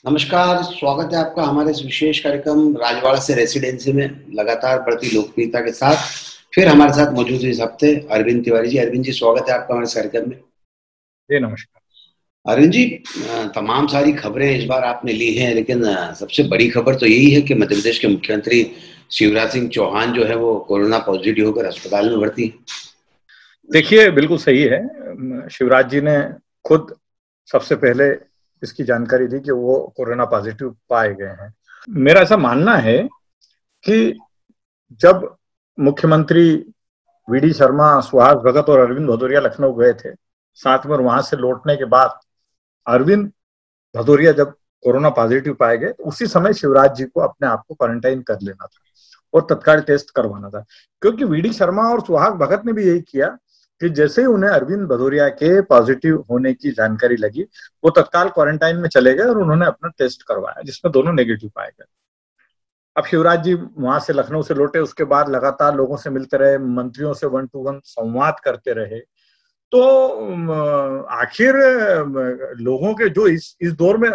नमस्कार, स्वागत है आपका हमारे इस विशेष कार्यक्रम राजवाड़ा से रेसिडेंसी में। लगातार बढ़ती लोकप्रियता के साथ फिर हमारे साथ मौजूद है इस हफ्ते अरविंद तिवारी जी। अरविंद जी, स्वागत है आपका हमारे इस कार्यक्रम में। जी नमस्कार। अरविंद जी, तमाम सारी खबरें इस बार आपने ली हैं, लेकिन सबसे बड़ी खबर तो यही है कि मध्य प्रदेश के मुख्यमंत्री शिवराज सिंह चौहान जो है वो कोरोना पॉजिटिव होकर अस्पताल में भर्ती है। देखिए, बिल्कुल सही है। शिवराज जी ने खुद सबसे पहले इसकी जानकारी दी कि वो कोरोना पॉजिटिव पाए गए हैं। मेरा ऐसा मानना है कि जब मुख्यमंत्री वीडी शर्मा, सुहास भगत और अरविंद भदौरिया लखनऊ गए थे साथ में, और वहां से लौटने के बाद अरविंद भदौरिया जब कोरोना पॉजिटिव पाए गए तो उसी समय शिवराज जी को अपने आप को क्वारंटाइन कर लेना था और तत्काल टेस्ट करवाना था। क्योंकि वीडी शर्मा और सुहास भगत ने भी यही किया कि जैसे ही उन्हें अरविंद भदौरिया के पॉजिटिव होने की जानकारी लगी, वो तत्काल क्वारंटाइन में चले गए और उन्होंने अपना टेस्ट करवाया, जिसमें दोनों नेगेटिव पाए गए। अब शिवराज जी वहां से लखनऊ से लौटे, उसके बाद लगातार लोगों से मिलते रहे, मंत्रियों से 1-to-1 संवाद करते रहे। तो आखिर लोगों के जो इस दौर में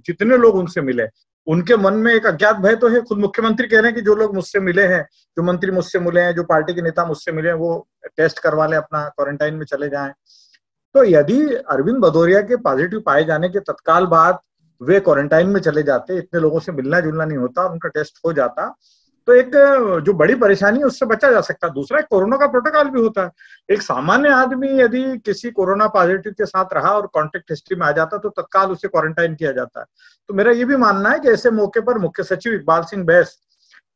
जितने लोग उनसे मिले, उनके मन में एक अज्ञात भय तो है। खुद मुख्यमंत्री कह रहे हैं कि जो लोग मुझसे मिले हैं, जो मंत्री मुझसे मिले हैं, जो पार्टी के नेता मुझसे मिले हैं, वो टेस्ट करवा ले, अपना क्वारंटाइन में चले जाएं। तो यदि अरविंद भदौरिया के पॉजिटिव पाए जाने के तत्काल बाद वे क्वारंटाइन में चले जाते, इतने लोगों से मिलना जुलना नहीं होता, उनका टेस्ट हो जाता, तो एक जो बड़ी परेशानी है उससे बचा जा सकता। दूसरा, एक कोरोना का प्रोटोकॉल भी होता है। एक सामान्य आदमी यदि किसी कोरोना पॉजिटिव के साथ रहा और कॉन्टेक्ट हिस्ट्री में आ जाता तो तत्काल उसे क्वारंटाइन किया जाता है। तो मेरा ये भी मानना है कि ऐसे मौके पर मुख्य सचिव इकबाल सिंह बैस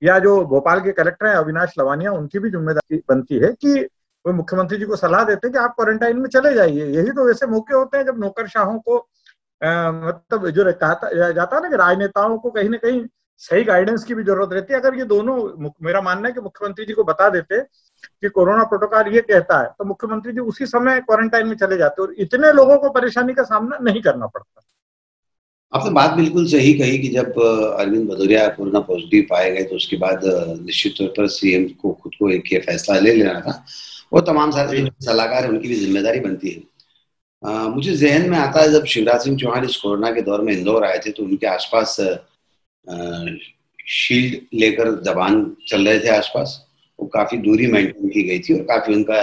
या जो भोपाल के कलेक्टर हैं अविनाश लवानिया, उनकी भी जिम्मेदारी बनती है कि वो मुख्यमंत्री जी को सलाह देते हैं कि आप क्वारंटाइन में चले जाइए। यही तो वैसे मौके होते हैं जब नौकरशाहों को मतलब जो कहा जाता है ना कि राजनेताओं को कहीं ना कहीं सही गाइडेंस की भी जरूरत रहती है। अगर ये दोनों, मेरा मानना है कि मुख्यमंत्री जी को बता देते कि कोरोना प्रोटोकॉल ये कहता है, तो मुख्यमंत्री जी उसी समय क्वारंटाइन में चले जाते और इतने लोगों को परेशानी का सामना नहीं करना पड़ता। आपने बात बिल्कुल सही कही कि जब अरविंद भदौरिया कोरोना पॉजिटिव पाए गए तो उसके बाद निश्चित तौर पर सीएम को खुद को एक ये फैसला ले लेना था, और तमाम सारे जो सलाहकार है उनकी भी जिम्मेदारी बनती है। मुझे जहन में आता है जब शिवराज सिंह चौहान इस कोरोना के दौर में इंदौर आए थे तो उनके आसपास शील्ड लेकर जवान चल रहे थे आसपास। वो काफी दूरी मेंटेन की गई थी और काफी उनका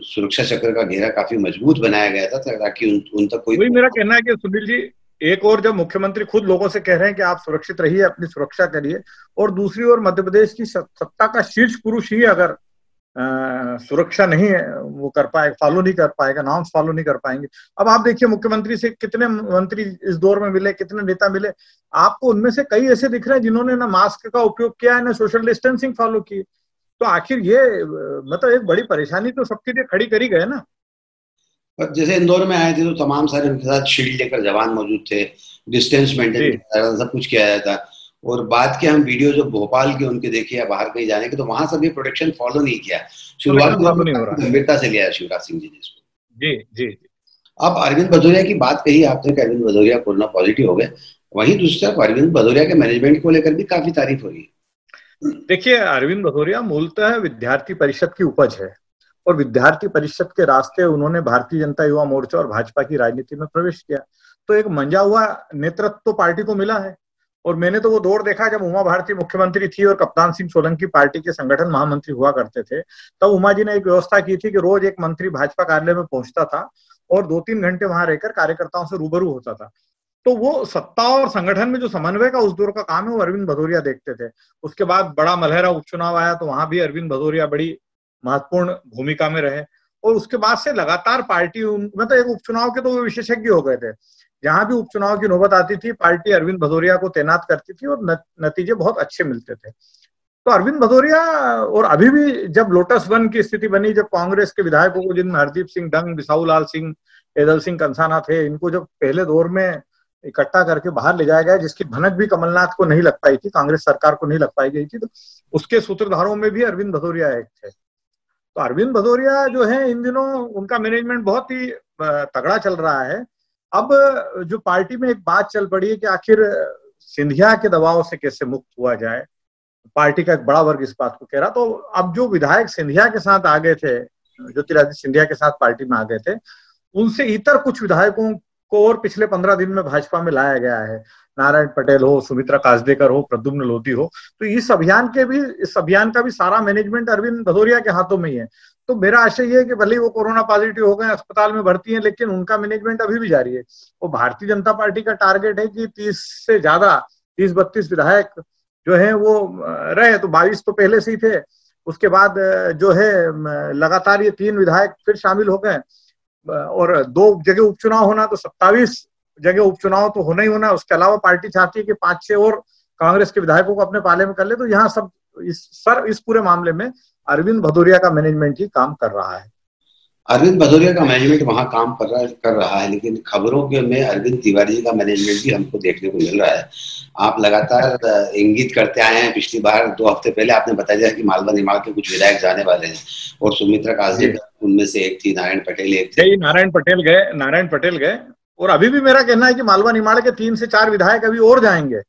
सुरक्षा चक्र का घेरा काफी मजबूत बनाया गया था ताकि उन तक कोई। वही मेरा कहना है कि सुनील जी, एक और जब मुख्यमंत्री खुद लोगों से कह रहे हैं कि आप सुरक्षित रहिए, अपनी सुरक्षा करिए, और दूसरी ओर मध्य प्रदेश की सत्ता का शीर्ष पुरुष ही अगर सुरक्षा नहीं वो कर पाए, फॉलो नहीं कर पाएगा, नॉर्म्स फॉलो नहीं कर पाएंगे। अब आप देखिए मुख्यमंत्री से कितने मंत्री इस दौर में मिले, कितने नेता मिले, आपको उनमें से कई ऐसे दिख रहे हैं जिन्होंने ना मास्क का उपयोग किया है, ना सोशल डिस्टेंसिंग फॉलो की। तो आखिर ये मतलब एक बड़ी परेशानी तो सबके लिए खड़ी करी गए ना। पर जैसे इंदौर में आए थे तो तमाम सारे उनके साथ शील्ड लेकर जवान मौजूद थे, डिस्टेंस मेंटेन किया जाता था, सब कुछ किया जाता। और बात के हम वीडियो जो भोपाल के उनके देखे या बाहर कहीं जाने के, तो वहां सभी प्रोटेक्शन फॉलो नहीं किया। शुरुआत में गंभीरता से लिया शिवराज सिंह जी ने इसको। जी जी। अब अरविंद भदौरिया की बात कही आपने कि अरविंद भदौरिया कोरोना पॉजिटिव हो गए, वहीं दूसरी तरफ अरविंद भदौरिया के मैनेजमेंट को लेकर भी काफी तारीफ हो रही है। देखिए, अरविंद भदौरिया मूलतः विद्यार्थी परिषद की उपज है और विद्यार्थी परिषद के रास्ते उन्होंने भारतीय जनता युवा मोर्चा और भाजपा की राजनीति में प्रवेश किया। तो एक मंजा हुआ नेतृत्व तो पार्टी को मिला है। और मैंने तो वो दौर देखा जब उमा भारती मुख्यमंत्री थी और कप्तान सिंह सोलंकी पार्टी के संगठन महामंत्री हुआ करते थे। तब उमा जी ने एक व्यवस्था की थी कि रोज एक मंत्री भाजपा कार्यालय में पहुंचता था और 2-3 घंटे वहां रहकर कार्यकर्ताओं से रूबरू होता था। तो वो सत्ता और संगठन में जो समन्वय का उस दौर का काम है वो अरविंद भदौरिया देखते थे। उसके बाद बड़ा मलहरा उपचुनाव आया तो वहां भी अरविंद भदौरिया बड़ी महत्वपूर्ण भूमिका में रहे। और उसके बाद से लगातार पार्टी मतलब एक उपचुनाव के तो वो विशेषज्ञ हो गए थे। जहां भी उपचुनाव की नौबत आती थी पार्टी अरविंद भदौरिया को तैनात करती थी और नतीजे बहुत अच्छे मिलते थे। तो अरविंद भदौरिया, और अभी भी जब लोटस वन की स्थिति बनी, जब कांग्रेस के विधायकों को, जिनमें हरदीप सिंह डंग, बिसाऊ लाल सिंह, एदल सिंह कंसाना थे, इनको जब पहले दौर में इकट्ठा करके बाहर ले जाया गया, जिसकी भनक भी कमलनाथ को नहीं लग पाई थी, कांग्रेस सरकार को नहीं लग पाई गई थी, तो उसके सूत्रधारों में भी अरविंद भदौरिया एक थे। तो अरविंद भदौरिया जो है इन दिनों उनका मैनेजमेंट बहुत ही तगड़ा चल रहा है। अब जो पार्टी में एक बात चल पड़ी है कि आखिर सिंधिया के दबाव से कैसे मुक्त हुआ जाए, पार्टी का एक बड़ा वर्ग इस बात को कह रहा। तो अब जो विधायक सिंधिया के साथ आ गए थे, ज्योतिरादित्य सिंधिया के साथ पार्टी में आ गए थे, उनसे इतर कुछ विधायकों को और पिछले 15 दिन में भाजपा में लाया गया है। नारायण पटेल हो, सुमित्रा काजदेकर हो, प्रद्युम्न लोधी हो, तो इस अभियान का भी सारा मैनेजमेंट अरविंद भदौरिया के हाथों में ही है। तो मेरा आशय ये है कि भले ही वो कोरोना पॉजिटिव हो गए, अस्पताल में भर्ती हैं, लेकिन उनका मैनेजमेंट अभी भी जारी है। वो भारतीय जनता पार्टी का टारगेट है कि 30 से ज्यादा 30-32 विधायक जो है वो रहे, तो 22 तो पहले से ही थे। उसके बाद जो है लगातार ये 3 विधायक फिर शामिल हो गए, और 2 जगह उपचुनाव होना, तो 27 जगह उपचुनाव तो होना ही होना। उसके अलावा पार्टी चाहती है कि 5-6 और कांग्रेस के विधायकों को अपने पाले में कर ले। तो यहाँ सब इस पूरे मामले में अरविंद भदौरिया का मैनेजमेंट ही काम कर रहा है। अरविंद भदौरिया का मैनेजमेंट वहां काम कर रहा है, लेकिन खबरों के में अरविंद तिवारी जी का मैनेजमेंट भी हमको देखने को मिल रहा है। आप लगातार इंगित करते आए हैं। पिछली बार 2 हफ्ते पहले आपने बताया कि मालवा निमाड़ के कुछ विधायक जाने वाले हैं, और सुमित्रा काजदेकर उनमें से एक थी, नारायण पटेल एक थे। नारायण पटेल गए, और अभी भी मेरा कहना है कि मालवा निमाड़ के 3 से 4 विधायक अभी और जाएंगे।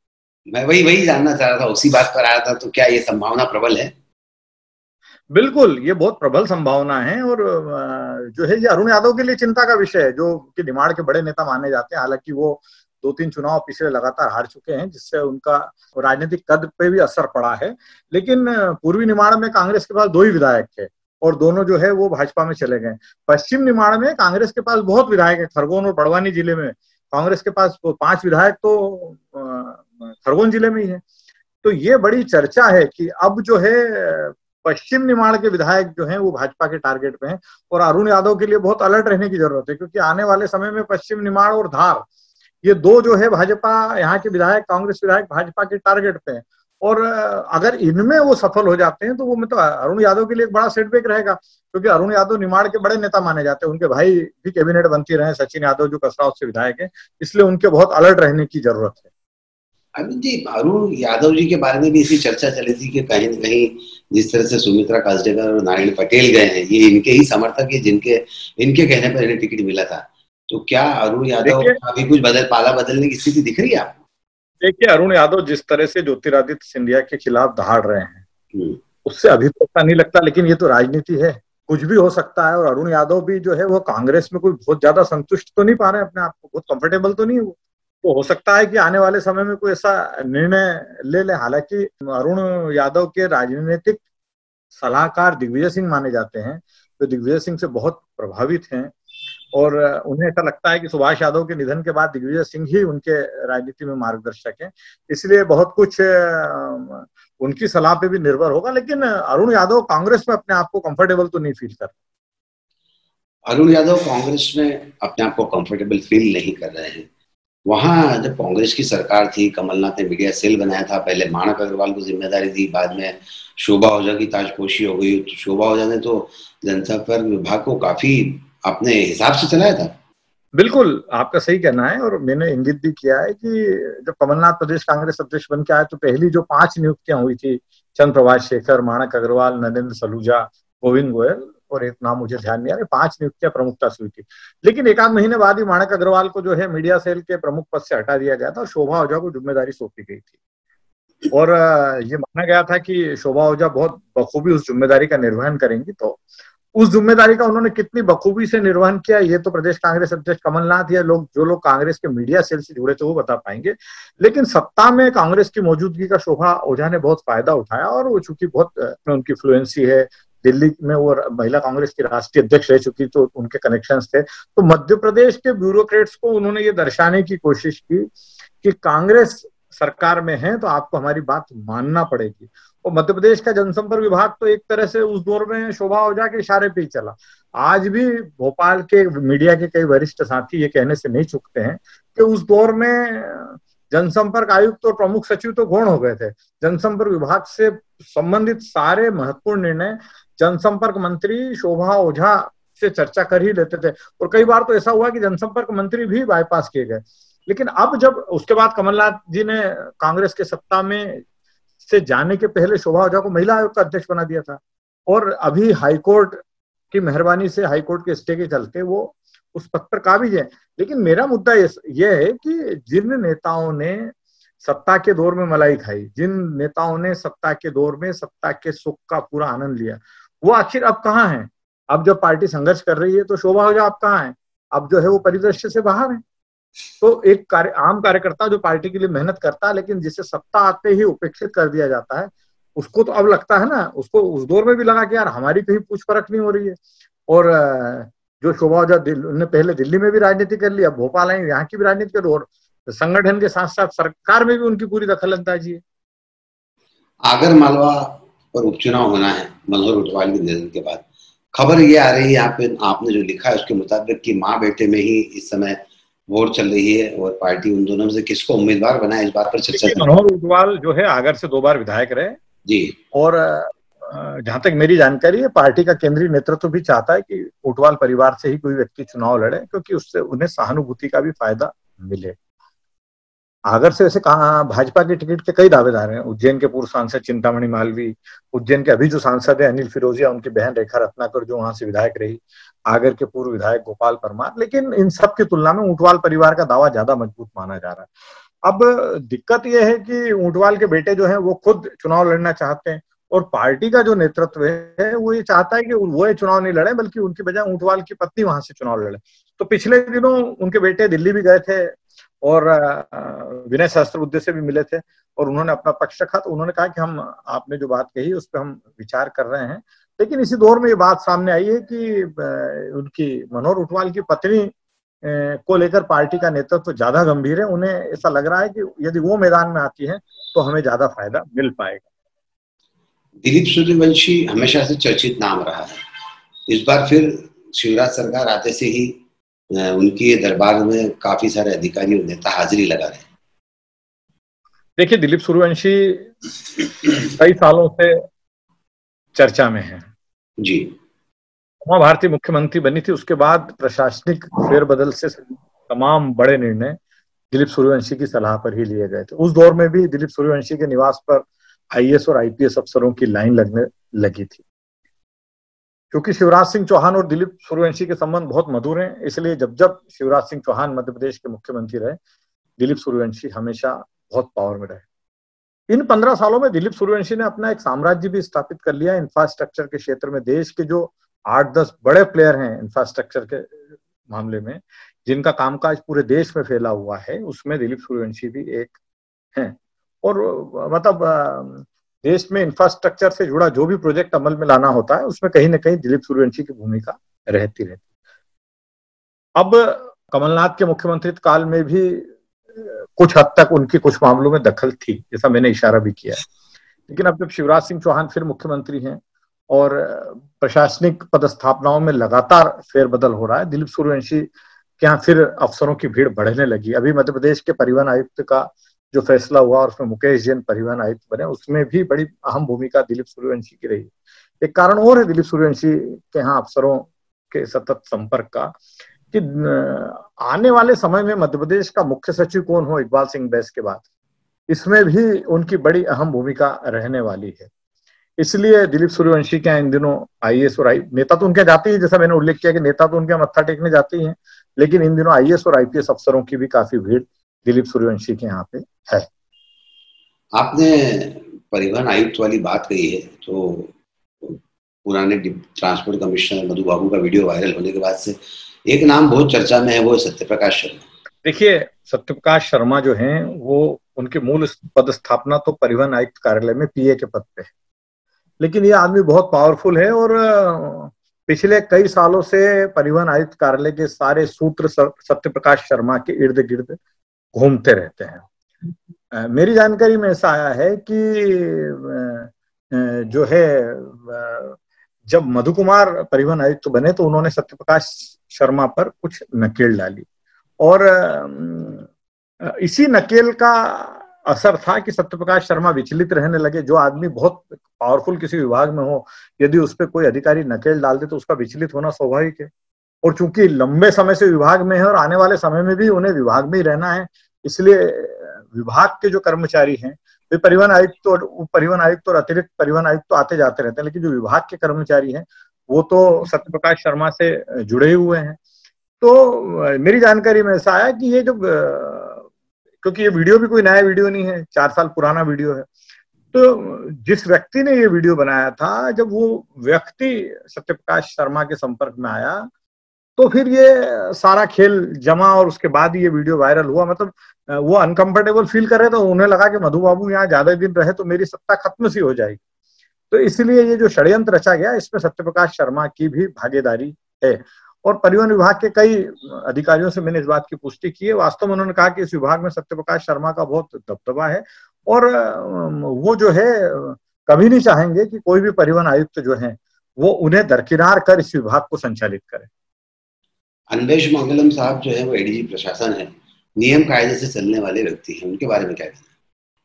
मैं वही जानना चाह रहा था, उसी बात पर आया था। तो क्या ये संभावना प्रबल है? बिल्कुल, ये बहुत प्रबल संभावना है, और जो है ये अरुण यादव के लिए चिंता का विषय है, जो कि निमाड़ के बड़े नेता माने जाते हैं। हालांकि वो 2-3 चुनाव पिछले लगातार हार चुके हैं, जिससे उनका राजनीतिक कद पे भी असर पड़ा है। लेकिन पूर्वी निमाड़ में कांग्रेस के पास 2 ही विधायक थे, और दोनों जो है वो भाजपा में चले गए। पश्चिम निमाड़ में कांग्रेस के पास बहुत विधायक है। खरगोन और बड़वानी जिले में कांग्रेस के पास 5 विधायक तो खरगोन जिले में ही है। तो ये बड़ी चर्चा है कि अब जो है पश्चिम निमाड़ के विधायक जो हैं वो भाजपा के टारगेट पे हैं, और अरुण यादव के लिए बहुत अलर्ट रहने की जरूरत है, क्योंकि आने वाले समय में पश्चिम निमाड़ और धार, ये 2 जो है भाजपा, यहाँ के विधायक, कांग्रेस विधायक भाजपा के टारगेट पे हैं। और अगर इनमें वो सफल हो जाते हैं तो वो मतलब अरुण यादव के लिए एक बड़ा सेटबैक रहेगा, क्योंकि अरुण यादव निमाड़ के बड़े नेता माने जाते हैं। उनके भाई भी कैबिनेट मंत्री रहे, सचिन यादव, जो कसरावत से विधायक है, इसलिए उनके बहुत अलर्ट रहने की जरूरत है। अरविंद जी, अरुण यादव जी के बारे में भी इसी चर्चा चली थी कि कहीं न कहीं जिस तरह से सुमित्रा काजदेकर और नारायण पटेल गए हैं, ये इनके ही समर्थक है, इनके कहने पर इन्हें टिकट मिला था। तो क्या अरुण यादव अभी कुछ पाला बदलने की स्थिति दिख रही है आपको? देखिए, अरुण यादव जिस तरह से ज्योतिरादित्य सिंधिया के खिलाफ दहाड़ रहे हैं, उससे अभी तो ऐसा नहीं लगता, लेकिन ये तो राजनीति है, कुछ भी हो सकता है। और अरुण यादव भी जो है वो कांग्रेस में कोई बहुत ज्यादा संतुष्ट तो नहीं पा रहे हैं अपने आप को, बहुत कंफर्टेबल तो नहीं है वो। तो हो सकता है कि आने वाले समय में कोई ऐसा निर्णय ले ले। हालांकि अरुण यादव के राजनीतिक सलाहकार दिग्विजय सिंह माने जाते हैं, तो दिग्विजय सिंह से बहुत प्रभावित हैं, और उन्हें ऐसा लगता है कि सुभाष यादव के निधन के बाद दिग्विजय सिंह ही उनके राजनीति में मार्गदर्शक हैं। इसलिए बहुत कुछ उनकी सलाह पे भी निर्भर होगा। लेकिन अरुण यादव कांग्रेस में अपने आप को कंफर्टेबल तो नहीं फील कर रहे। अरुण यादव कांग्रेस में अपने आप को कंफर्टेबल फील नहीं कर रहे हैं। वहां जब कांग्रेस की सरकार थी, कमलनाथ ने मीडिया सेल बनाया था, पहले माणक अग्रवाल को जिम्मेदारी दी, बाद में शोभा ओझा की ताजपोशी हो गई। तो शोभा ओझा ने तो जनसंपर्क विभाग को काफी अपने हिसाब से चलाया था। बिल्कुल, आपका सही कहना है, और मैंने इंगित भी किया है कि जब कमलनाथ प्रदेश कांग्रेस अध्यक्ष बन के आए तो पहली जो 5 नियुक्तियां हुई थी, चंद्र प्रभाष शेखर, माणक अग्रवाल, नरेंद्र सलूजा, गोविंद गोयल, और एक नाम मुझे ध्यान नहीं आ रहा, 5 नियुक्तियां प्रमुखता से हुई थी। लेकिन 1 महीने बाद ही माणक अग्रवाल को जो है मीडिया सेल के प्रमुख पद से हटा दिया गया था, और शोभा ओझा को जिम्मेदारी सौंपी गई थी। और ये माना गया था कि शोभा ओझा बहुत बखूबी उस जिम्मेदारी का निर्वहन करेंगी। तो उस जिम्मेदारी का उन्होंने कितनी बखूबी से निर्वहन किया, ये तो प्रदेश कांग्रेस अध्यक्ष कमलनाथ या जो लोग कांग्रेस के मीडिया सेल से जुड़े थे वो बता पाएंगे। लेकिन सत्ता में कांग्रेस की मौजूदगी का शोभा ओझा ने बहुत फायदा उठाया, और वो चूंकि बहुत उनकी फ्लुएंसी है, दिल्ली में वो महिला कांग्रेस की राष्ट्रीय अध्यक्ष रह चुकी, तो उनके कनेक्शंस थे। तो मध्य प्रदेश के ब्यूरोक्रेट्स को उन्होंने ये दर्शाने की कोशिश की कि कांग्रेस सरकार में है तो आपको हमारी बात मानना पड़ेगी। और मध्य प्रदेश का जनसंपर्क विभाग तो एक तरह से उस दौर में शोभा ओझा के इशारे पे ही चला। आज भी भोपाल के मीडिया के कई वरिष्ठ साथी ये कहने से नहीं चूकते हैं कि उस दौर में जनसंपर्क आयुक्त और प्रमुख सचिव तो गौण हो गए थे। जनसंपर्क विभाग से संबंधित सारे महत्वपूर्ण निर्णय जनसंपर्क मंत्री शोभा ओझा से चर्चा कर ही लेते थे, और कई बार तो ऐसा हुआ कि जनसंपर्क मंत्री भी बाईपास किए गए। लेकिन अब जब उसके बाद कमलनाथ जी ने कांग्रेस के सत्ता में से जाने के पहले शोभा ओझा को महिला आयोग का अध्यक्ष बना दिया था, और अभी हाईकोर्ट की मेहरबानी से, हाईकोर्ट के स्टे के चलते वो उस पद पर काबिज है। लेकिन मेरा मुद्दा यह है कि जिन नेताओं ने सत्ता के दौर में मलाई खाई, जिन नेताओं ने सत्ता के दौर में सत्ता के सुख का पूरा आनंद लिया, वो आखिर अब कहाँ हैं? अब जब पार्टी संघर्ष कर रही है तो शोभा ओझा अब कहाँ है? अब जो है वो परिदृश्य से बाहर है। तो एक आम कार्यकर्ता जो पार्टी के लिए मेहनत करता है लेकिन जिसे सत्ता आते ही उपेक्षित कर दिया जाता है, उसको तो अब लगता है ना, उसको उस दौर में भी लगा कि यार हमारी कहीं पूछ परख नहीं हो रही है। और जो शोभा ओझा उन्होंने पहले दिल्ली में भी राजनीति कर ली, अब भोपाल आई, यहाँ की भी राजनीति कर, और संगठन के साथ साथ सरकार में भी उनकी पूरी दखल अंदाजी है। आगर मालवा पर उपचुनाव होना है मनोहर ऊंटवाल के निधन के बाद। खबर ये आ रही है यहाँ पे, आपने जो लिखा है उसके मुताबिक कि माँ बेटे में ही इस समय वोट चल रही है और पार्टी उन दोनों में से किसको उम्मीदवार बनाए इस बात पर चर्चा चल रही है। मनोहर ऊंटवाल जो है आगर से 2 बार विधायक रहे जी, और जहां तक मेरी जानकारी है पार्टी का केंद्रीय नेतृत्व भी चाहता है कि ऊंटवाल परिवार से ही कोई व्यक्ति चुनाव लड़े, क्योंकि उससे उन्हें सहानुभूति का भी फायदा मिले। आगर से वैसे कहा भाजपा के टिकट के कई दावेदार हैं। उज्जैन के पूर्व सांसद चिंतामणि मालवी, उज्जैन के अभी जो सांसद है अनिल फिरोजिया, उनकी बहन रेखा रत्नाकर जो वहां से विधायक रही, आगर के पूर्व विधायक गोपाल परमार। लेकिन इन सब की तुलना में ऊंटवाल परिवार का दावा ज्यादा मजबूत माना जा रहा है। अब दिक्कत यह है कि ऊंटवाल के बेटे जो है वो खुद चुनाव लड़ना चाहते हैं और पार्टी का जो नेतृत्व है वो ये चाहता है कि वो ये चुनाव नहीं लड़े, बल्कि उनकी बजाय ऊंटवाल की पत्नी वहां से चुनाव लड़े। तो पिछले दिनों उनके बेटे दिल्ली भी गए थे और विनय सहस्त्रबुद्धे से भी मिले थे और उन्होंने अपना पक्ष रखा। तो उन्होंने कहा कि हम, आपने जो बात कही उस पर हम विचार कर रहे हैं। लेकिन इसी दौर में ये बात सामने आई है कि उनकी मनोहर ऊंटवाल की पत्नी को लेकर पार्टी का नेतृत्व ज्यादा गंभीर है। उन्हें ऐसा लग रहा है कि यदि वो मैदान में आती है तो हमें ज्यादा फायदा मिल पाएगा। दिलीप सूर्यवंशी हमेशा से चर्चित नाम रहा है। इस बार फिर शिवराज सरकार आते से ही उनकी दरबार में काफी सारे अधिकारी और नेता हाजिरी लगा रहे हैं। देखिए, दिलीप सूर्यवंशी कई सालों से चर्चा में है जी। उमा भारती मुख्यमंत्री बनी थी, उसके बाद प्रशासनिक फेरबदल से तमाम बड़े निर्णय दिलीप सूर्यवंशी की सलाह पर ही लिए गए थे। उस दौर में भी दिलीप सूर्यवंशी के निवास पर आईएएस और आईपीएस अफसरों की लाइन लगने लगी थी। क्योंकि शिवराज सिंह चौहान और दिलीप सूर्यवंशी के संबंध बहुत मधुर हैं, इसलिए जब जब शिवराज सिंह चौहान मध्य प्रदेश के मुख्यमंत्री रहे, दिलीप सूर्यवंशी हमेशा बहुत पावर में रहे। इन 15 सालों में दिलीप सूर्यवंशी ने अपना एक साम्राज्य भी स्थापित कर लिया इंफ्रास्ट्रक्चर के क्षेत्र में। देश के जो 8-10 बड़े प्लेयर हैं इंफ्रास्ट्रक्चर के मामले में, जिनका कामकाज पूरे देश में फैला हुआ है, उसमें दिलीप सूर्यवंशी भी एक हैं। और मतलब देश में इंफ्रास्ट्रक्चर से जुड़ा जो भी प्रोजेक्ट अमल में लाना होता है उसमें कहीं ना कहीं दिलीप सूर्यवंशी की भूमिका रहती। अब कमलनाथ के मुख्यमंत्री काल में भी कुछ हद तक उनकी कुछ मामलों में दखल थी, जैसा मैंने इशारा भी किया है। लेकिन अब जब शिवराज सिंह चौहान फिर मुख्यमंत्री हैं और प्रशासनिक पदस्थापनाओं में लगातार फेरबदल हो रहा है, दिलीप सूर्यवंशी के यहाँ फिर अफसरों की भीड़ बढ़ने लगी। अभी मध्य प्रदेश के परिवहन आयुक्त का जो फैसला हुआ और उसमें मुकेश जैन परिवहन आयुक्त बने, उसमें भी बड़ी अहम भूमिका दिलीप सूर्यवंशी की रही। एक कारण और है दिलीप सूर्यवंशी के यहाँ अफसरों के सतत संपर्क का, कि आने वाले समय में मध्य प्रदेश का मुख्य सचिव कौन हो इकबाल सिंह बैस के बाद, इसमें भी उनकी बड़ी अहम भूमिका रहने वाली है। इसलिए दिलीप सूर्यवंशी के इन दिनों आईएएस और नेता तो उनके जाते ही, जैसा मैंने उल्लेख किया कि नेता तो उनके मत्था टेकने जाते ही हैं, लेकिन इन दिनों आईएएस और आईपीएस अफसरों की भी काफी भीड़ दिलीप सूर्यवंशी के यहाँ पे है। आपने परिवहन आयुक्त वाली बात कही है, तो पुराने ट्रांसपोर्ट कमिश्नर मधु बाबू का वीडियो वायरल होने के बाद से एक नाम बहुत चर्चा में है, वो सत्यप्रकाश शर्मा। देखिए, सत्यप्रकाश शर्मा जो हैं वो, उनके मूल पदस्थापना तो परिवहन आयुक्त कार्यालय में पीए के पद पे है, लेकिन ये आदमी बहुत पावरफुल है और पिछले कई सालों से परिवहन आयुक्त कार्यालय के सारे सूत्र सत्यप्रकाश शर्मा के इर्द गिर्द घूमते रहते हैं। मेरी जानकारी में ऐसा आया है कि जो है, जब मधु कुमार परिवहन आयुक्त बने तो उन्होंने सत्यप्रकाश शर्मा पर कुछ नकेल डाली और इसी नकेल का असर था कि सत्यप्रकाश शर्मा विचलित रहने लगे। जो आदमी बहुत पावरफुल किसी विभाग में हो, यदि उस पर कोई अधिकारी नकेल डाल दे तो उसका विचलित होना स्वाभाविक है। और चूंकि लंबे समय से विभाग में है और आने वाले समय में भी उन्हें विभाग में ही रहना है, इसलिए विभाग के जो कर्मचारी हैं, वे परिवहन आयुक्त और अतिरिक्त परिवहन आयुक्त तो आते जाते रहते हैं, लेकिन जो विभाग के कर्मचारी हैं वो तो सत्यप्रकाश शर्मा से जुड़े हुए हैं। तो मेरी जानकारी में ऐसा आया कि ये जो, क्योंकि ये वीडियो भी कोई नया वीडियो नहीं है, 4 साल पुराना वीडियो है, तो जिस व्यक्ति ने ये वीडियो बनाया था, जब वो व्यक्ति सत्यप्रकाश शर्मा के संपर्क में आया तो फिर ये सारा खेल जमा और उसके बाद ये वीडियो वायरल हुआ। मतलब वो अनकंफर्टेबल फील कर रहे, तो उन्हें लगा कि मधु बाबू यहाँ ज्यादा दिन रहे तो मेरी सत्ता खत्म सी हो जाएगी। तो इसलिए ये जो षड्यंत्र रचा गया, इसमें सत्यप्रकाश शर्मा की भी भागीदारी है। और परिवहन विभाग के कई अधिकारियों से मैंने इस बात की पुष्टि की है। वास्तव में उन्होंने कहा कि इस विभाग में सत्यप्रकाश शर्मा का बहुत दबदबा है और वो जो है कभी नहीं चाहेंगे कि कोई भी परिवहन आयुक्त जो है वो उन्हें दरकिनार कर इस विभाग को संचालित करे। अन्वेष मंगलम साहब जो है वो एडीजी प्रशासन है, नियम कायदे से चलने वाले व्यक्ति हैं, उनके बारे में क्या कहना है?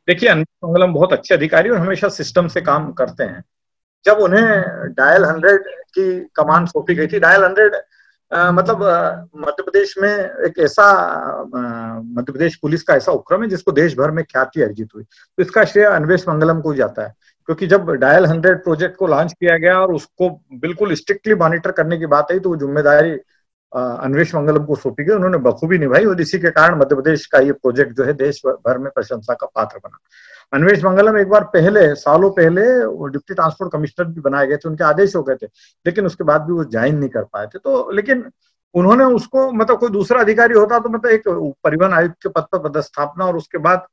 देखिए, अन्वेष मंगलम बहुत अच्छे अधिकारी और हमेशा सिस्टम से काम करते हैं। जब उन्हें डायल 100 की कमान सौंपी गई थी, डायल 100 मतलब मध्य प्रदेश में एक ऐसा मध्य प्रदेश पुलिस का ऐसा उपक्रम है जिसको देश भर में ख्याति अर्जित हुई, तो इसका श्रेय अन्वेष मंगलम को जाता है। क्योंकि जब डायल 100 प्रोजेक्ट को लॉन्च किया गया और उसको बिल्कुल स्ट्रिक्टली मॉनिटर करने की बात आई, तो वो जिम्मेदारी अन्वेष मंगलम को सौंपी गई। उन्होंने बखूबी निभाई और इसी के कारण मध्य प्रदेश का ये प्रोजेक्ट जो है देश भर में प्रशंसा का पात्र बना। अन्वेष मंगलम एक बार पहले, सालों पहले, वो डिप्टी ट्रांसपोर्ट कमिश्नर भी बनाए गए थे, उनके आदेश हो गए थे, लेकिन उसके बाद भी वो ज्वाइन नहीं कर पाए थे। तो लेकिन उन्होंने उसको, मतलब कोई दूसरा अधिकारी होता तो मतलब एक परिवहन आयुक्त के पद पर पदस्थापना और उसके बाद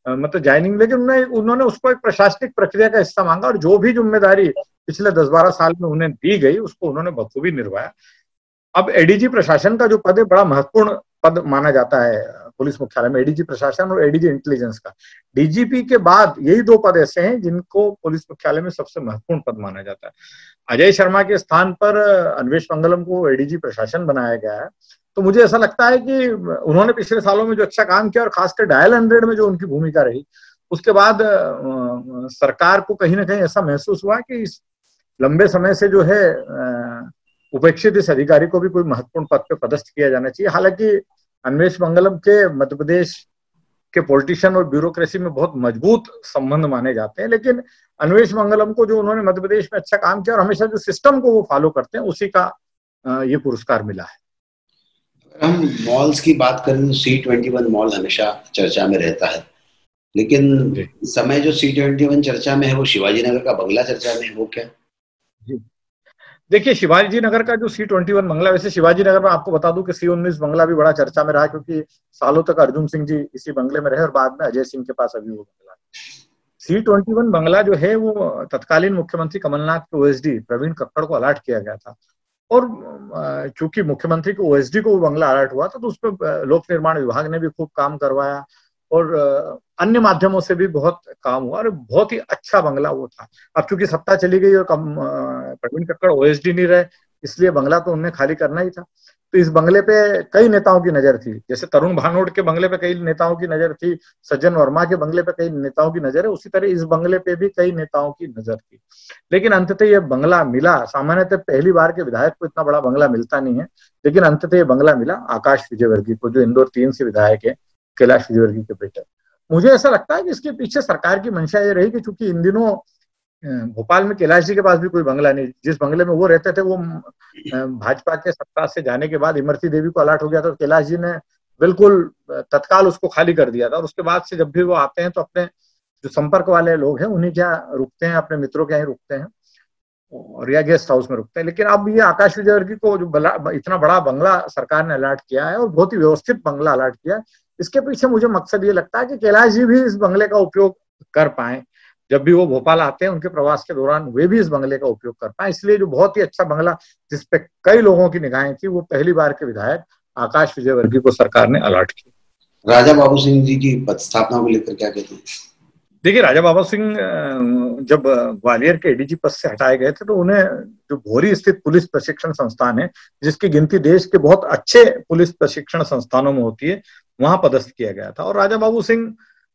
मतलब ज्वाइनिंग, लेकिन उन्होंने उसको एक प्रशासनिक प्रक्रिया का हिस्सा मांगा और जो भी जिम्मेदारी पिछले 10-12 साल में उन्हें दी गई उसको उन्होंने बखूबी निभाया। अब एडीजी प्रशासन का जो पद है बड़ा महत्वपूर्ण पद माना जाता है पुलिस मुख्यालय में, एडीजी प्रशासन और एडीजी इंटेलिजेंस का। डीजीपी के बाद यही दो पद ऐसे हैं जिनको पुलिस मुख्यालय में सबसे महत्वपूर्ण पद माना जाता है। अजय शर्मा के स्थान पर अन्वेष मंगलम को एडीजी प्रशासन बनाया गया है। तो मुझे ऐसा लगता है कि उन्होंने पिछले सालों में जो अच्छा काम किया और खासकर डायल 100 में जो उनकी भूमिका रही, उसके बाद सरकार को कहीं ना कहीं ऐसा महसूस हुआ कि इस लंबे समय से जो है उपेक्षित इस अधिकारी को भी कोई महत्वपूर्ण पद पे पदस्थ किया जाना चाहिए। हालांकि अन्वेष मंगलम के मध्य प्रदेश के पॉलिटिशियन और ब्यूरोक्रेसी में बहुत मजबूत संबंध माने जाते हैं, लेकिन अन्वेष मंगलम को जो उन्होंने मध्य प्रदेश में अच्छा काम किया और हमेशा जो सिस्टम को वो फॉलो करते हैं उसी का ये पुरस्कार मिला है। हम मॉल्स की बात करें तो C21 मॉल हमेशा चर्चा में रहता है, लेकिन समय जो C21 चर्चा में है वो शिवाजी नगर का बंगला चर्चा में है, वो क्या? जी देखिए, शिवाजी नगर का जो C21 बंगला, वैसे शिवाजी नगर में आपको बता दूं कि C19 बंगला भी बड़ा चर्चा में रहा, क्योंकि सालों तक अर्जुन सिंह जी इसी बंगले में रहे और बाद में अजय सिंह के पास अभी वो बंगला। C21 बंगला जो है वो तत्कालीन मुख्यमंत्री कमलनाथ के ओएसडी प्रवीण कक्कड़ को अलॉट किया गया था और चूंकि मुख्यमंत्री को ओएसडी को वो बंगला अलॉट हुआ था तो उस पर लोक निर्माण विभाग ने भी खूब काम करवाया और अन्य माध्यमों से भी बहुत काम हुआ और बहुत ही अच्छा बंगला वो था। अब चूंकि सत्ता चली गई और प्रवीण कक्कड़ ओएसडी नहीं रहे, इसलिए बंगला तो उन्हें खाली करना ही था। तो इस बंगले पे कई नेताओं की नजर थी, जैसे तरुण भानोट के बंगले पे कई नेताओं की नजर थी, सज्जन वर्मा के बंगले पे कई नेताओं की नजर है, उसी तरह इस बंगले पे भी कई नेताओं की नजर थी। लेकिन अंततः ये बंगला मिला। सामान्यतः पहली बार के विधायक को इतना बड़ा बंगला मिलता नहीं है, लेकिन अंततः ये बंगला मिला आकाश विजयवर्गीय को, जो इंदौर 3 से विधायक है, कैलाश विजयवर्गीय के बेटे। मुझे ऐसा लगता है कि इसके पीछे सरकार की मंशा ये रही कि चूंकि इन दिनों भोपाल में कैलाश जी के पास भी कोई बंगला नहीं, जिस बंगले में वो रहते थे वो भाजपा के सत्ता से जाने के बाद इमरती देवी को अलॉट हो गया था, तो कैलाश जी ने बिल्कुल तत्काल उसको खाली कर दिया था और उसके बाद से जब भी वो आते हैं तो अपने जो संपर्क वाले लोग हैं उन्हीं क्या रुकते हैं, अपने मित्रों के यहाँ रुकते हैं और या गेस्ट हाउस में रुकते हैं। लेकिन अब ये आकाश विजयवर्गीय को जो इतना बड़ा बंगला सरकार ने अलॉट किया है और बहुत ही व्यवस्थित बंगला अलॉट किया है, इसके पीछे मुझे मकसद ये लगता है कि कैलाश जी भी इस बंगले का उपयोग कर पाए, जब भी वो भोपाल आते हैं उनके प्रवास के दौरान वे भी इस बंगले का उपयोग कर पाए। इसलिए जो बहुत ही अच्छा बंगला जिसपे कई लोगों की निगाहें थी, वो पहली बार के विधायक आकाश विजयवर्गीय को सरकार ने अलॉट किया। राजा बाबू सिंह जी की पदस्थापना को लेकर क्या कहते हैं? देखिए, राजा बाबू सिंह जब ग्वालियर के एडीजी पद से हटाए गए थे तो उन्हें जो भोरी स्थित पुलिस प्रशिक्षण संस्थान है, जिसकी गिनती देश के बहुत अच्छे पुलिस प्रशिक्षण संस्थानों में होती है, वहां पदस्थ किया गया था। और राजा बाबू सिंह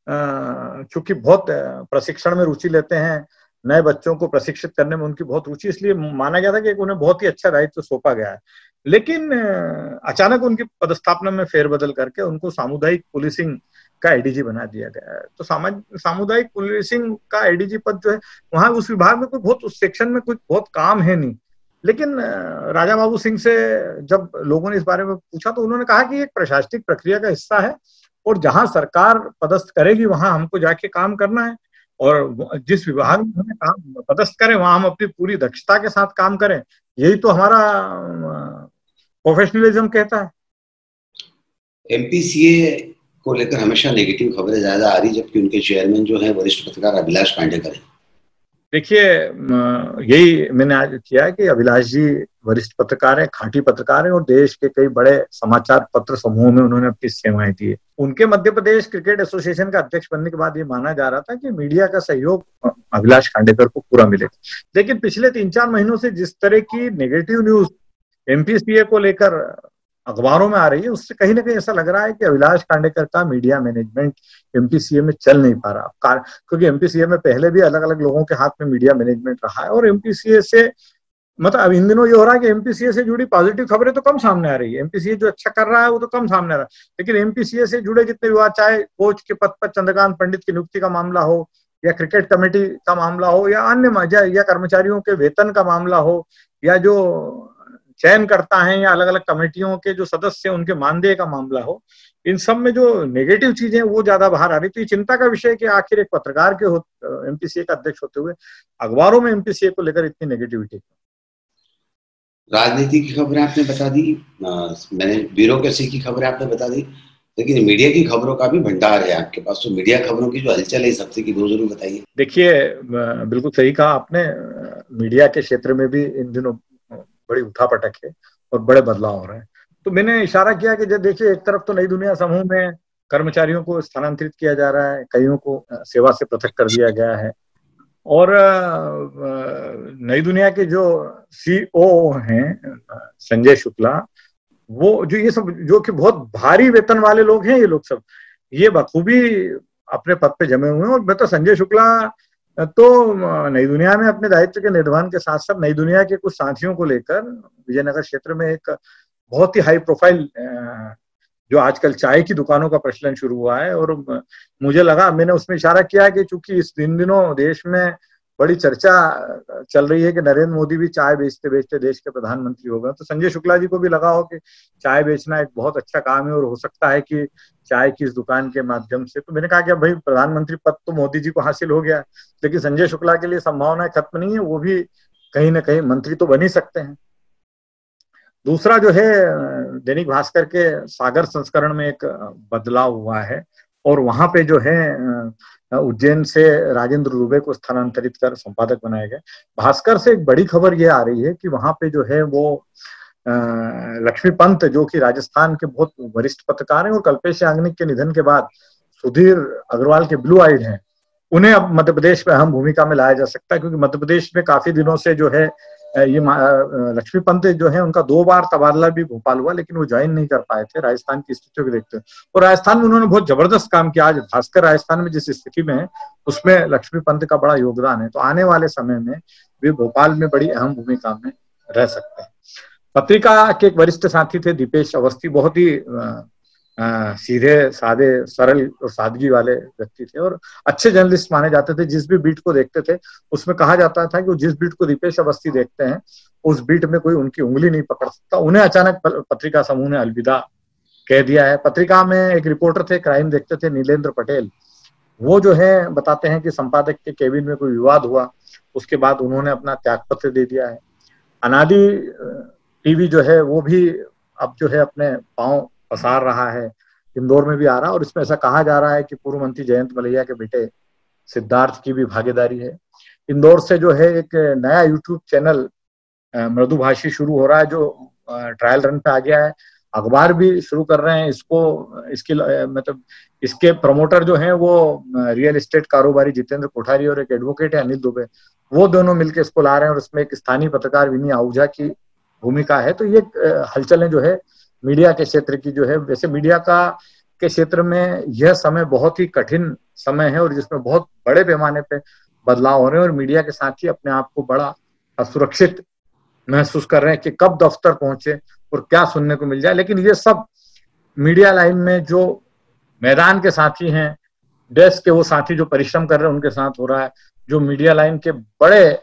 चूंकि बहुत प्रशिक्षण में रुचि लेते हैं, नए बच्चों को प्रशिक्षित करने में उनकी बहुत रुचि, इसलिए माना गया था कि उन्हें बहुत ही अच्छा दायित्व सौंपा गया है। लेकिन अचानक उनकी पदस्थापना में फेरबदल करके उनको सामुदायिक पुलिसिंग का एडीजी बना दिया गया है। तो सामुदायिक पुलिसिंग का एडीजी पद जो है, वहां उस विभाग में कोई बहुत, उस सेक्शन में कुछ बहुत काम है नहीं। लेकिन राजा बाबू सिंह से जब लोगों ने इस बारे में पूछा तो उन्होंने कहा कि एक प्रशासनिक प्रक्रिया का हिस्सा है और जहां सरकार पदस्थ करेगी वहां हमको जाके काम करना है और जिस विभाग में हमें काम पदस्थ करें वहां हम अपनी पूरी दक्षता के साथ काम करें, यही तो हमारा प्रोफेशनलिज्म कहता है। एमपीसीए को लेकर हमेशा नेगेटिव खबरें ज्यादा आ रही, जबकि उनके चेयरमैन जो है वरिष्ठ पत्रकार अभिलाष पांडेकर हैं। देखिए, यही मैंने आज किया है कि अभिलाष जी वरिष्ठ पत्रकार हैं, खांटी पत्रकार हैं, और देश के कई बड़े समाचार पत्र समूहों में उन्होंने अपनी सेवाएं दी है। उनके मध्य प्रदेश क्रिकेट एसोसिएशन का अध्यक्ष बनने के बाद ये माना जा रहा था कि मीडिया का सहयोग अभिलाष खांडेकर को पूरा मिलेगा। लेकिन पिछले 3-4 महीनों से जिस तरह की नेगेटिव न्यूज एमपीसीए को लेकर अखबारों में आ रही है, उससे कहीं ना कहीं ऐसा लग रहा है कि अभिलाष खांडेकर का मीडिया मैनेजमेंट एमपीसीए में चल नहीं पा रहा, क्योंकि एमपीसीए में पहले भी अलग अलग लोगों के हाथ में मीडिया मैनेजमेंट रहा है। और एमपीसीए से मतलब अब इन दिनों ये हो रहा है कि एमपीसीए से जुड़ी पॉजिटिव खबरें तो कम सामने आ रही है, एमपीसीए जो अच्छा कर रहा है वो तो कम सामने आ रहा है, लेकिन एमपीसीए से जुड़े जितने विवाद, चाहे कोच के पद पर चंद्रकांत पंडित की नियुक्ति का मामला हो, या क्रिकेट कमेटी का मामला हो, या अन्य या कर्मचारियों के वेतन का मामला हो, या जो चयन करता है या अलग अलग कमेटियों के जो सदस्य उनके मानदेय का मामला हो, इन सब में जो नेगेटिव चीजें वो ज्यादा बाहर आ रही। तो ये चिंता का विषय है कि आखिर एक पत्रकार के एमपीसीए का अध्यक्ष होते हुए अखबारों में एमपीसीए को लेकर इतनी नेगेटिविटी। राजनीति की खबरें आपने बता दी, मैंने ब्यूरोक्रेसी की खबरें आपने बता दी, लेकिन मीडिया की खबरों का भी भंडार है आपके पास, तो मीडिया खबरों की जो हलचल है इस हफ्ते की वो जरूर बताइए। देखिए, बिल्कुल सही कहा आपने, मीडिया के क्षेत्र में भी इन दिनों बड़ी उठापटक है और बड़े बदलाव हो रहे हैं। तो मैंने इशारा किया कि जब देखिए, एक तरफ तो नई दुनिया समूह में कर्मचारियों को स्थानांतरित किया जा रहा है, कईयों को सेवा से पृथक कर दिया गया है, और नई दुनिया के जो सीईओ हैं संजय शुक्ला, वो जो ये सब जो कि बहुत भारी वेतन वाले लोग हैं, ये लोग सब ये बखूबी अपने पद पे जमे हुए हैं। और मैं तो संजय शुक्ला तो नई दुनिया में अपने दायित्व के निर्वहन के साथ साथ नई दुनिया के कुछ साथियों को लेकर विजयनगर क्षेत्र में एक बहुत ही हाई प्रोफाइल जो आजकल चाय की दुकानों का प्रचलन शुरू हुआ है, और मुझे लगा, मैंने उसमें इशारा किया कि चूंकि इस दिनों देश में बड़ी चर्चा चल रही है कि नरेंद्र मोदी भी चाय बेचते बेचते देश के प्रधानमंत्री हो गए, तो संजय शुक्ला जी को भी लगा हो कि चाय बेचना एक बहुत अच्छा काम है और हो सकता है कि चाय की इस दुकान के माध्यम से, तो मैंने कहा कि भाई प्रधानमंत्री पद तो मोदी जी को हासिल हो गया, लेकिन संजय शुक्ला के लिए संभावनाएं खत्म नहीं है, वो भी कहीं ना कहीं मंत्री तो बन ही सकते हैं। दूसरा जो है, दैनिक भास्कर के सागर संस्करण में एक बदलाव हुआ है, और वहां पे जो है उज्जैन से राजेंद्र दुबे को स्थानांतरित कर संपादक बनाया गया। भास्कर से एक बड़ी खबर ये आ रही है कि वहां पे जो है वो लक्ष्मी पंत, जो कि राजस्थान के बहुत वरिष्ठ पत्रकार हैं और कल्पेश याग्निक के निधन के बाद सुधीर अग्रवाल के ब्लू आइड हैं, उन्हें अब मध्य प्रदेश में अहम भूमिका में लाया जा सकता है, क्योंकि मध्य प्रदेश में काफी दिनों से जो है ये लक्ष्मी पंत जो है उनका 2 बार तबादला भी भोपाल हुआ, लेकिन वो ज्वाइन नहीं कर पाए थे राजस्थान की स्थितियों को देखते हुए, और राजस्थान में उन्होंने बहुत जबरदस्त काम किया। आज भास्कर राजस्थान में जिस स्थिति में है उसमें लक्ष्मी पंत का बड़ा योगदान है, तो आने वाले समय में वे भोपाल में बड़ी अहम भूमिका में रह सकते हैं। पत्रिका के एक वरिष्ठ साथी थे दीपेश अवस्थी, बहुत ही सीधे साधे सरल और सादगी वाले व्यक्ति थे और अच्छे जर्नलिस्ट माने जाते थे। जिस भी बीट को देखते थे उसमें कहा जाता था कि जिस बीट को दीपेश अवस्थी देखते हैं उस बीट में कोई उनकी उंगली नहीं पकड़ सकता। उन्हें अचानक पत्रिका समूह ने अलविदा कह दिया है। पत्रिका में एक रिपोर्टर थे, क्राइम देखते थे, नीलेंद्र पटेल, वो जो है बताते हैं कि संपादक के केबिन में कोई विवाद हुआ, उसके बाद उन्होंने अपना त्यागपत्र दे दिया है। अनादि टीवी जो है वो भी अब जो है अपने पांव पसार रहा है, इंदौर में भी आ रहा है, और इसमें ऐसा कहा जा रहा है कि पूर्व मंत्री जयंत मलैया के बेटे सिद्धार्थ की भी भागीदारी है। इंदौर से जो है एक नया यूट्यूब चैनल मृदुभाषी शुरू हो रहा है जो ट्रायल रन पे आ गया है। अखबार भी शुरू कर रहे हैं इसको, इसकी मतलब इसके प्रमोटर जो हैं वो रियल एस्टेट कारोबारी जितेंद्र कोठारी और एक एडवोकेट है अनिल दुबे, वो दोनों मिलकर इसको ला रहे हैं और इसमें एक स्थानीय पत्रकार विनी आहूजा की भूमिका है। तो ये हलचलें जो है मीडिया के क्षेत्र की जो है, वैसे मीडिया का के क्षेत्र में यह समय बहुत ही कठिन समय है और जिसमें बहुत बड़े पैमाने पे बदलाव हो रहे हैं और मीडिया के साथ ही अपने आप को बड़ा असुरक्षित महसूस कर रहे हैं कि कब दफ्तर पहुंचे और क्या सुनने को मिल जाए। लेकिन ये सब मीडिया लाइन में जो मैदान के साथी हैं, डेस्क के वो साथी जो परिश्रम कर रहे हैं उनके साथ हो रहा है। जो मीडिया लाइन के बड़े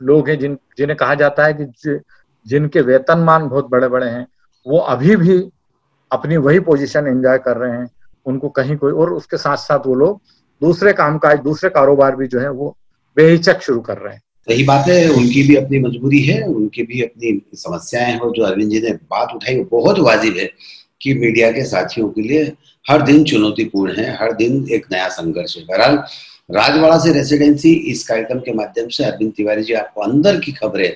लोग हैं जिन्हें कहा जाता है कि जिनके वेतनमान बहुत बड़े बड़े हैं, वो अभी भी अपनी वही पोजीशन एंजॉय कर रहे हैं, उनको कहीं कोई, और उसके साथ साथ वो लोग दूसरे कामकाज, दूसरे कारोबार भी जो है वो बेहिचक शुरू कर रहे हैं। सही बात है, उनकी भी अपनी मजबूरी है, उनकी भी अपनी समस्याएं हैं, और जो अरविंद जी ने बात उठाई वो बहुत वाजिब है कि मीडिया के साथियों के लिए हर दिन चुनौतीपूर्ण है, हर दिन एक नया संघर्ष है। बहरहाल राजवाड़ा से रेसिडेंसी इस कार्यक्रम के माध्यम से अरविंद तिवारी जी आपको अंदर की खबरें,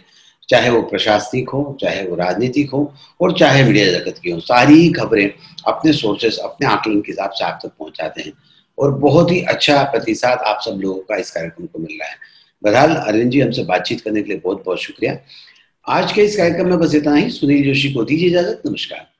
चाहे वो प्रशासनिक हो, चाहे वो राजनीतिक हो, और चाहे मीडिया जगत की हो, सारी खबरें अपने सोर्सेस, अपने आकलन के हिसाब से आप तक पहुंचाते हैं, और बहुत ही अच्छा प्रतिसाद आप सब लोगों का इस कार्यक्रम को मिल रहा है। बहरहाल अरविंद जी, हमसे बातचीत करने के लिए बहुत बहुत शुक्रिया। आज के इस कार्यक्रम में बस इतना ही। सुनील जोशी को दीजिए इजाजत। नमस्कार।